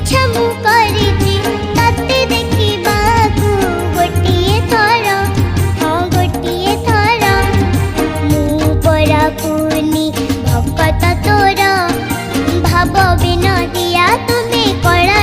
इच्छा मु करिछि तते देखिबाकू गोटिए थर हाँ गोटिए थर मु परा कुनी भक्त तोर भाव बिनदिया तुम्हें कला